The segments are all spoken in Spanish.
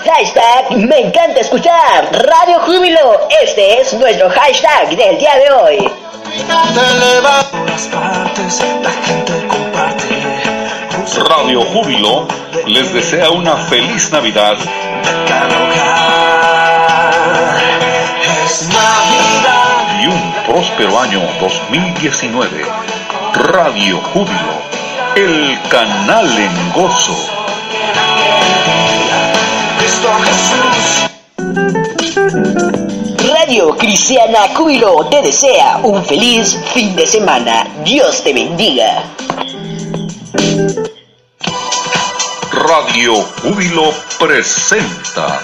Hashtag me encanta escuchar Radio Júbilo. Este es nuestro hashtag del día de hoy. Radio Júbilo les desea una feliz Navidad. Y un próspero año 2019. Radio Júbilo, el canal en gozo. Radio Cristiana Júbilo te desea un feliz fin de semana. Dios te bendiga. Radio Júbilo presenta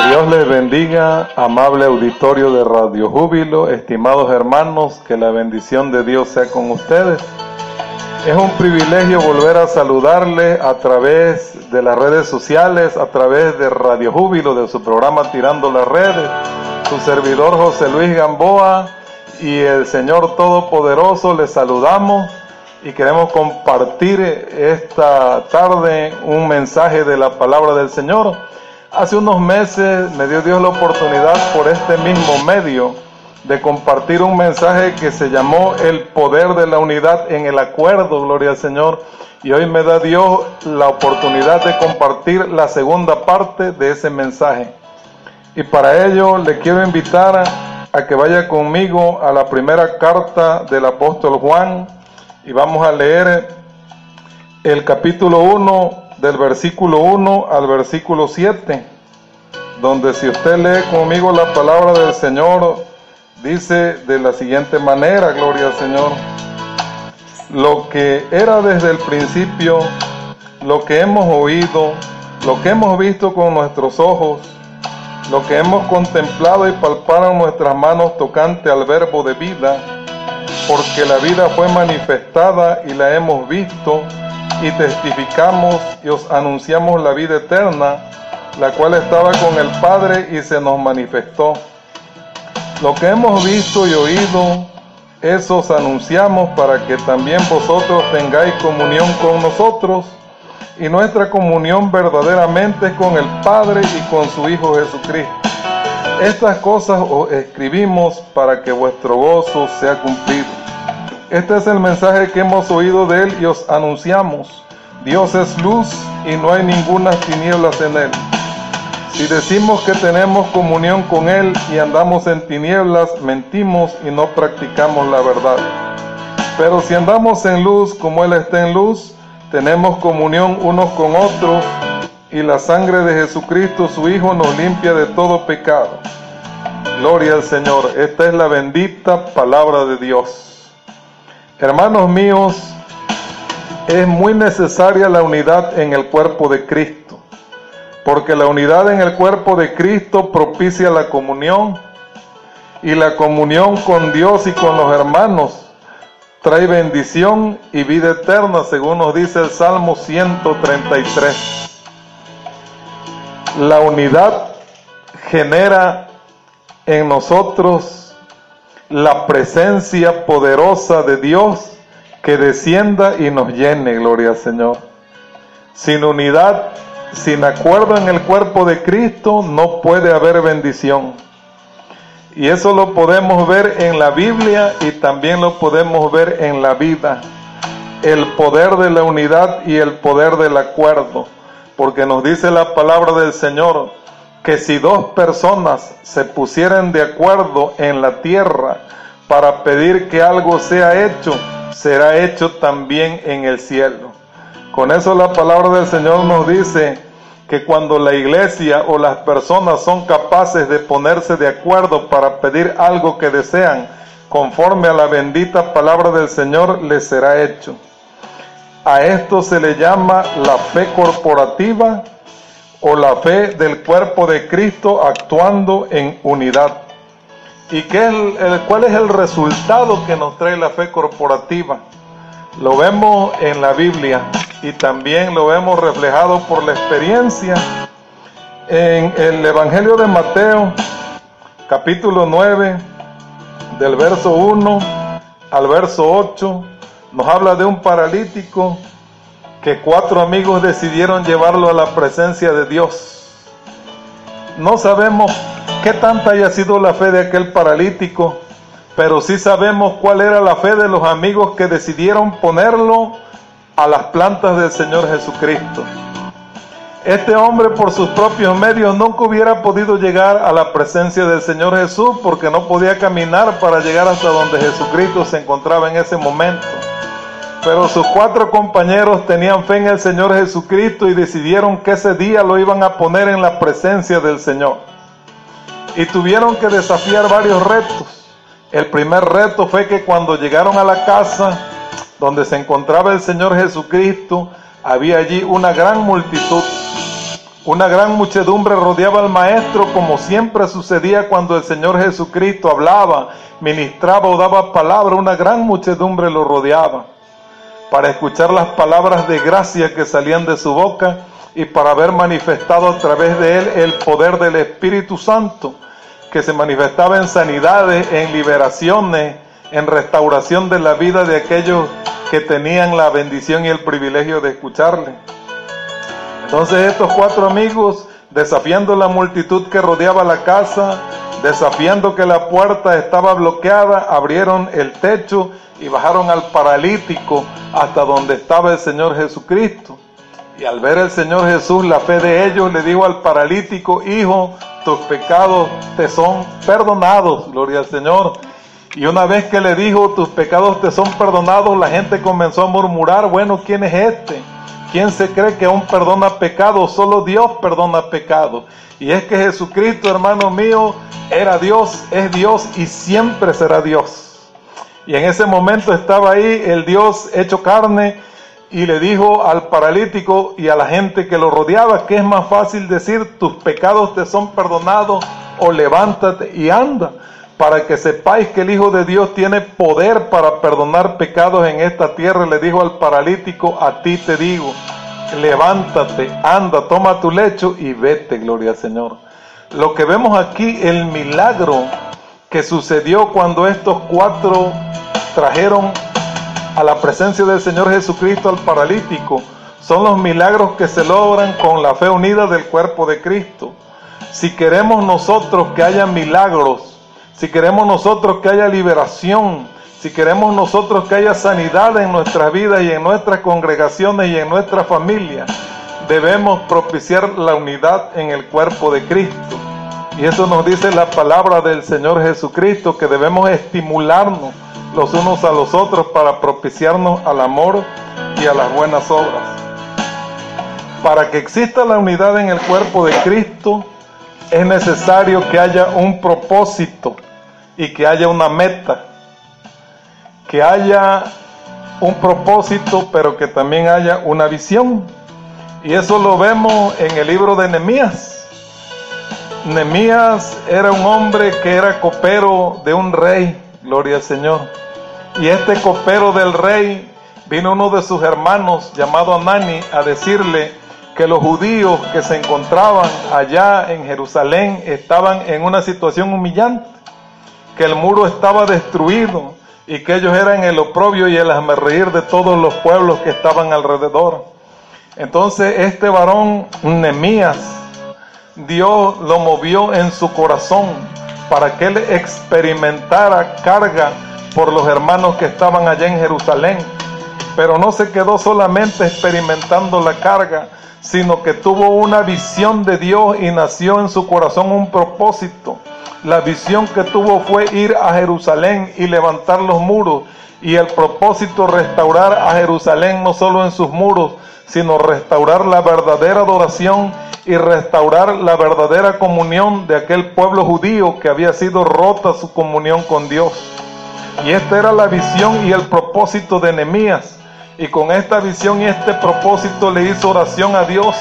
Dios les bendiga, amable auditorio de Radio Júbilo, estimados hermanos, que la bendición de Dios sea con ustedes. Es un privilegio volver a saludarles a través de las redes sociales, a través de Radio Júbilo, de su programa Tirando las Redes. Su servidor José Luis Gamboa y el Señor Todopoderoso les saludamos y queremos compartir esta tarde un mensaje de la palabra del Señor. Hace unos meses me dio Dios la oportunidad por este mismo medio de compartir un mensaje que se llamó El poder de la unidad en el acuerdo, gloria al Señor. Y hoy me da Dios la oportunidad de compartir la segunda parte de ese mensaje. Y para ello le quiero invitar a que vaya conmigo a la primera carta del apóstol Juan y vamos a leer el capítulo 1 del versículo 1 al versículo 7, donde si usted lee conmigo la palabra del Señor, dice de la siguiente manera, gloria al Señor: lo que era desde el principio, lo que hemos oído, lo que hemos visto con nuestros ojos, lo que hemos contemplado y palpado en nuestras manos tocante al verbo de vida, porque la vida fue manifestada y la hemos visto, y testificamos y os anunciamos la vida eterna, la cual estaba con el Padre y se nos manifestó. Lo que hemos visto y oído, eso os anunciamos para que también vosotros tengáis comunión con nosotros, y nuestra comunión verdaderamente es con el Padre y con su Hijo Jesucristo. Estas cosas os escribimos para que vuestro gozo sea cumplido. Este es el mensaje que hemos oído de Él y os anunciamos. Dios es luz y no hay ninguna tinieblas en Él. Si decimos que tenemos comunión con Él y andamos en tinieblas, mentimos y no practicamos la verdad. Pero si andamos en luz como Él está en luz, tenemos comunión unos con otros, y la sangre de Jesucristo, su Hijo, nos limpia de todo pecado. Gloria al Señor. Esta es la bendita palabra de Dios. Hermanos míos, es muy necesaria la unidad en el cuerpo de Cristo, porque la unidad en el cuerpo de Cristo propicia la comunión, y la comunión con Dios y con los hermanos trae bendición y vida eterna, según nos dice el Salmo 133. La unidad genera en nosotros la presencia poderosa de Dios que descienda y nos llene, gloria al Señor. Sin unidad, sin acuerdo en el cuerpo de Cristo, no puede haber bendición. Y eso lo podemos ver en la Biblia y también lo podemos ver en la vida. El poder de la unidad y el poder del acuerdo. Porque nos dice la palabra del Señor que si dos personas se pusieran de acuerdo en la tierra para pedir que algo sea hecho, será hecho también en el cielo. Con eso la palabra del Señor nos dice que cuando la iglesia o las personas son capaces de ponerse de acuerdo para pedir algo que desean, conforme a la bendita palabra del Señor, les será hecho. A esto se le llama la fe corporativa o la fe del cuerpo de Cristo actuando en unidad. ¿Y cuál es el resultado que nos trae la fe corporativa? Lo vemos en la Biblia y también lo vemos reflejado por la experiencia en el Evangelio de Mateo, capítulo 9, del verso 1 al verso 8, nos habla de un paralítico que 4 amigos decidieron llevarlo a la presencia de Dios. No sabemos qué tanta haya sido la fe de aquel paralítico, pero sí sabemos cuál era la fe de los amigos que decidieron ponerlo a las plantas del Señor Jesucristo. Este hombre por sus propios medios nunca hubiera podido llegar a la presencia del Señor Jesús, porque no podía caminar para llegar hasta donde Jesucristo se encontraba en ese momento. Pero sus 4 compañeros tenían fe en el Señor Jesucristo y decidieron que ese día lo iban a poner en la presencia del Señor. Y tuvieron que desafiar varios retos. El primer reto fue que cuando llegaron a la casa donde se encontraba el Señor Jesucristo, había allí una gran multitud. Una gran muchedumbre rodeaba al maestro, como siempre sucedía cuando el Señor Jesucristo hablaba, ministraba o daba palabra. Una gran muchedumbre lo rodeaba para escuchar las palabras de gracia que salían de su boca y para ver manifestado a través de él el poder del Espíritu Santo, que se manifestaba en sanidades, en liberaciones, en restauración de la vida de aquellos que tenían la bendición y el privilegio de escucharle. Entonces estos 4 amigos, desafiando la multitud que rodeaba la casa, desafiando que la puerta estaba bloqueada, abrieron el techo y bajaron al paralítico hasta donde estaba el Señor Jesucristo. Y al ver el Señor Jesús la fe de ellos, le dijo al paralítico: hijo, tus pecados te son perdonados. Gloria al Señor. Y una vez que le dijo: tus pecados te son perdonados, la gente comenzó a murmurar: bueno, ¿quién es este? ¿Quién se cree que aún perdona pecados? Solo Dios perdona pecados. Y es que Jesucristo, hermano mío, era Dios, es Dios y siempre será Dios. Y en ese momento estaba ahí el Dios hecho carne y le dijo al paralítico y a la gente que lo rodeaba que es más fácil decir: tus pecados te son perdonados, o levántate y anda, para que sepáis que el Hijo de Dios tiene poder para perdonar pecados en esta tierra. Le dijo al paralítico: a ti te digo, levántate, anda, toma tu lecho y vete. Gloria al Señor. Lo que vemos aquí, el milagro que sucedió cuando estos 4 trajeron a la presencia del Señor Jesucristo al paralítico, son los milagros que se logran con la fe unida del cuerpo de Cristo. Si queremos nosotros que haya milagros, si queremos nosotros que haya liberación, si queremos nosotros que haya sanidad en nuestras vidas y en nuestras congregaciones y en nuestra familia, debemos propiciar la unidad en el cuerpo de Cristo. Y eso nos dice la palabra del Señor Jesucristo, que debemos estimularnos los unos a los otros para propiciarnos al amor y a las buenas obras. Para que exista la unidad en el cuerpo de Cristo, es necesario que haya un propósito y que haya una meta. Que haya un propósito, pero que también haya una visión. Y eso lo vemos en el libro de Nehemías. Nehemías era un hombre que era copero de un rey, gloria al Señor. Y este copero del rey, vino uno de sus hermanos llamado Anani a decirle que los judíos que se encontraban allá en Jerusalén estaban en una situación humillante, que el muro estaba destruido y que ellos eran el oprobio y el hazmerreír de todos los pueblos que estaban alrededor. Entonces este varón Nehemías, Dios lo movió en su corazón para que él experimentara carga por los hermanos que estaban allá en Jerusalén. Pero no se quedó solamente experimentando la carga, sino que tuvo una visión de Dios y nació en su corazón un propósito. La visión que tuvo fue ir a Jerusalén y levantar los muros, y el propósito restaurar a Jerusalén no solo en sus muros, sino restaurar la verdadera adoración y restaurar la verdadera comunión de aquel pueblo judío que había sido rota su comunión con Dios. Y esta era la visión y el propósito de Nehemías. Y con esta visión y este propósito le hizo oración a Dios,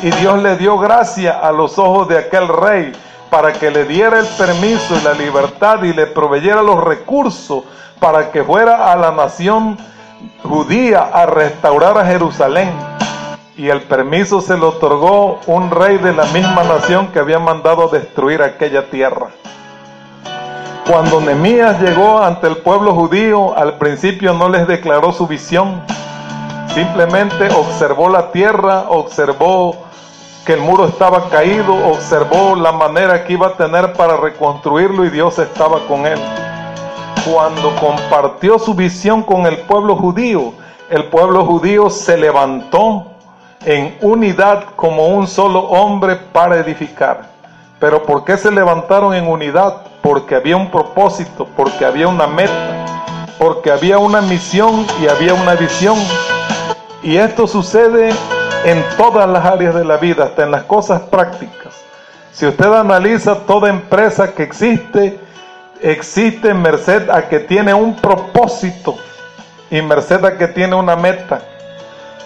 y Dios le dio gracia a los ojos de aquel rey para que le diera el permiso y la libertad y le proveyera los recursos para que fuera a la nación judía a restaurar a Jerusalén. Y el permiso se le otorgó un rey de la misma nación que había mandado destruir aquella tierra. Cuando Nehemías llegó ante el pueblo judío, al principio no les declaró su visión. Simplemente observó la tierra, observó que el muro estaba caído, observó la manera que iba a tener para reconstruirlo y Dios estaba con él. Cuando compartió su visión con el pueblo judío se levantó en unidad como un solo hombre para edificar. ¿Pero por qué se levantaron en unidad? Porque había un propósito, porque había una meta, porque había una misión y había una visión. Y esto sucede en todas las áreas de la vida, hasta en las cosas prácticas. Si usted analiza toda empresa que existe merced a que tiene un propósito y merced a que tiene una meta.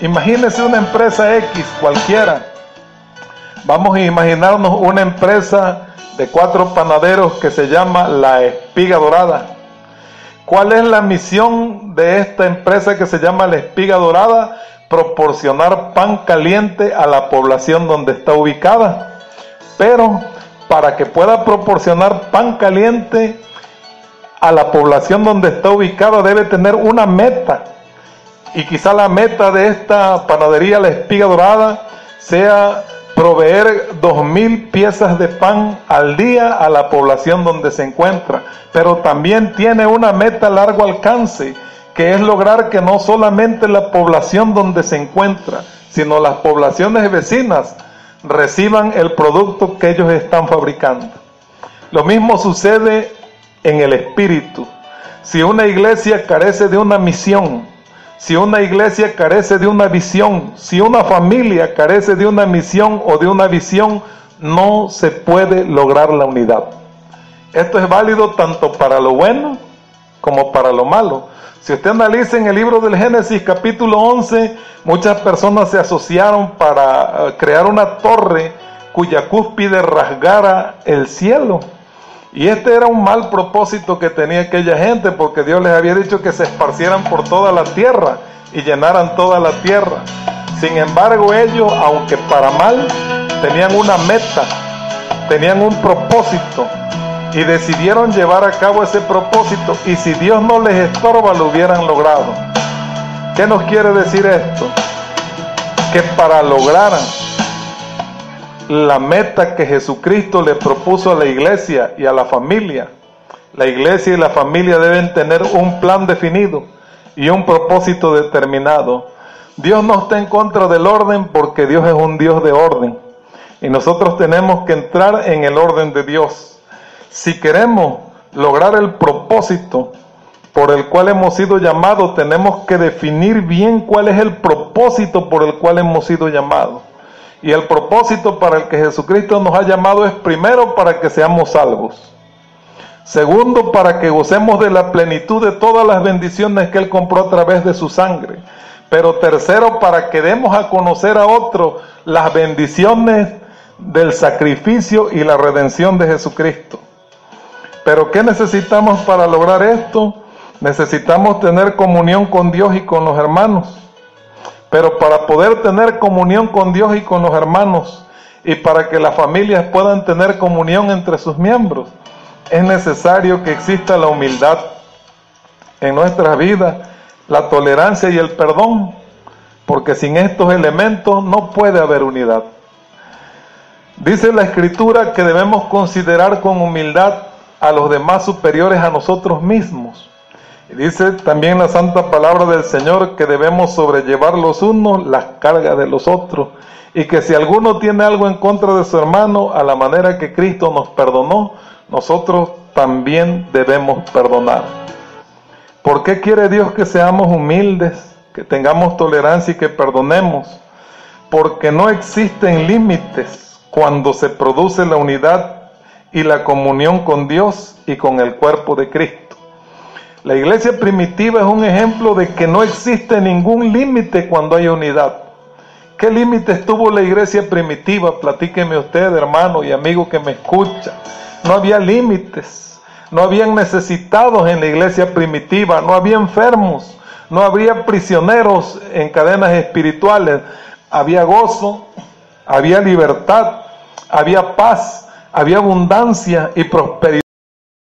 Imagínese una empresa X cualquiera. Vamos a imaginarnos una empresa de 4 panaderos que se llama La Espiga Dorada. ¿Cuál es la misión de esta empresa que se llama La Espiga Dorada? Proporcionar pan caliente a la población donde está ubicada. Pero para que pueda proporcionar pan caliente a la población donde está ubicada debe tener una meta. Y quizá la meta de esta panadería La Espiga Dorada sea proveer 2,000 piezas de pan al día a la población donde se encuentra. Pero también tiene una meta a largo alcance, que es lograr que no solamente la población donde se encuentra, sino las poblaciones vecinas reciban el producto que ellos están fabricando. Lo mismo sucede en el espíritu. Si una iglesia carece de una misión, si una iglesia carece de una visión, si una familia carece de una misión o de una visión, no se puede lograr la unidad. Esto es válido tanto para lo bueno como para lo malo. Si usted analiza en el libro del Génesis capítulo 11, muchas personas se asociaron para crear una torre cuya cúspide rasgara el cielo. Y este era un mal propósito que tenía aquella gente, porque Dios les había dicho que se esparcieran por toda la tierra y llenaran toda la tierra. Sin embargo, ellos, aunque para mal, tenían una meta, tenían un propósito y decidieron llevar a cabo ese propósito, y si Dios no les estorba lo hubieran logrado. ¿Qué nos quiere decir esto? Que para lograr la meta que Jesucristo le propuso a la iglesia y a la familia, la iglesia y la familia deben tener un plan definido y un propósito determinado. Dios no está en contra del orden, porque Dios es un Dios de orden, y nosotros tenemos que entrar en el orden de Dios. Si queremos lograr el propósito por el cual hemos sido llamados, tenemos que definir bien cuál es el propósito por el cual hemos sido llamados. Y el propósito para el que Jesucristo nos ha llamado es, primero, para que seamos salvos. Segundo, para que gocemos de la plenitud de todas las bendiciones que Él compró a través de su sangre. Pero tercero, para que demos a conocer a otros las bendiciones del sacrificio y la redención de Jesucristo. Pero ¿qué necesitamos para lograr esto? Necesitamos tener comunión con Dios y con los hermanos. Pero para poder tener comunión con Dios y con los hermanos, y para que las familias puedan tener comunión entre sus miembros, es necesario que exista la humildad en nuestras vidas, la tolerancia y el perdón, porque sin estos elementos no puede haber unidad. Dice la Escritura que debemos considerar con humildad a los demás superiores a nosotros mismos. Y dice también la santa palabra del Señor que debemos sobrellevar los unos las cargas de los otros, y que si alguno tiene algo en contra de su hermano, a la manera que Cristo nos perdonó, nosotros también debemos perdonar. ¿Por qué quiere Dios que seamos humildes, que tengamos tolerancia y que perdonemos? Porque no existen límites cuando se produce la unidad y la comunión con Dios y con el cuerpo de Cristo. La iglesia primitiva es un ejemplo de que no existe ningún límite cuando hay unidad. ¿Qué límites tuvo la iglesia primitiva? Platíqueme usted, hermano y amigo que me escucha. No había límites, no habían necesitados en la iglesia primitiva, no había enfermos, no había prisioneros en cadenas espirituales. Había gozo, había libertad, había paz, había abundancia y prosperidad.